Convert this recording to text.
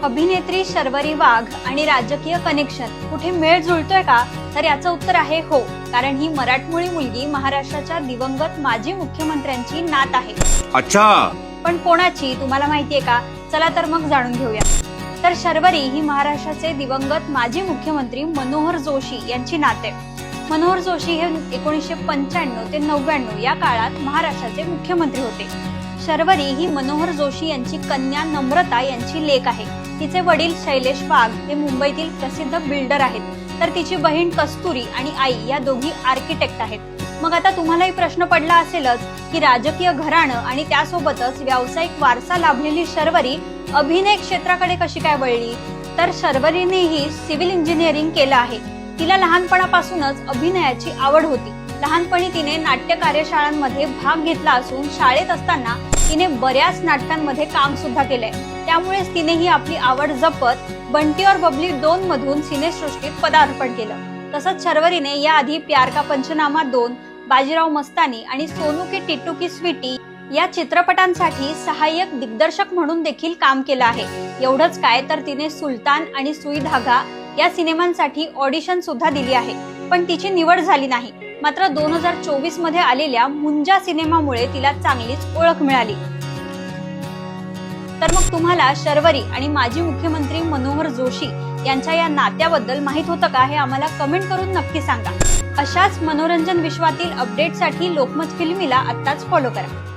अभिनेत्री शर्वरी वाघ आणि राजकीय कनेक्शन कुठे मेळ जुळतोय का? तर याचं उत्तर आहे हो, कारण ही मराठमोळी मुलगी महाराष्ट्राच्या दिवंगत माजी मुख्यमंत्र्यांची नात आहे। अच्छा, पण कोणाची तुम्हाला माहितीये का? चला तर मग जाणून घेऊया। तर शर्वरी ही महाराष्ट्राचे दिवंगत माजी मुख्यमंत्री मनोहर जोशी यांची नात आहे। मनोहर जोशी हे 1995 ते 99 या काळात महाराष्ट्राचे मुख्यमंत्री होते। शर्वरी ही मनोहर जोशी यांची कन्या नम्रता यांची लेक आहे। तिचे वडील शैलेश वाघ हे मुंबईतील प्रसिद्ध बिल्डर आहेत, तर तिची बहीण कस्तुरी आणि आई या दोघी आर्किटेक्ट आहेत। मग आता तुम्हालाही प्रश्न पडला असेलच की राजकीय घराणं आणि त्यासोबतच व्यावसायिक वारसा लाभलेली शर्वरी अभिनय क्षेत्राकडे कशी काय वळली? तर शर्वरीनेही सिव्हिल इंजिनिअरिंग केलं आहे। तिला लहानपणापासूनच अभिनयाची आवड होती। लहानपणी तिने नाट्य कार्यशाळांमध्ये भाग घेतला असून शाळेत असताना तिने बऱ्याच नाटकांमध्ये काम सुद्धा केलंय। त्यामुळेच तिनेही आपली आवड जपत बंटी और बबली 2 मधून सिनेसृष्टीत पदार्पण केलं। तसंच शर्वरीने याआधी प्यार का पंचनामा 2, बाजीराव मस्तानी आणि सोनू की टिट्टू की स्वीटी या चित्रपटांसाठी सहाय्यक दिग्दर्शक म्हणून देखील काम केलं आहे। एवढंच काय, तर तिने सुलतान आणि सुई धागा या सिनेमांसाठी ऑडिशन सुद्धा दिली आहे, पण तिची निवड झाली नाही। मात्र 2024 मध्ये आलेल्या मुंजा सिनेमामुळे तिला चांगलीच ओळख मिळाली। तर मग तुम्हाला शर्वरी आणि माजी मुख्यमंत्री मनोहर जोशी यांच्या या नात्याबद्दल माहित होतं का? हे आम्हाला कमेंट करून नक्की सांगा। अशाच मनोरंजन विश्वातील अपडेटसाठी लोकमत फिल्मीला आत्ताच फॉलो करा।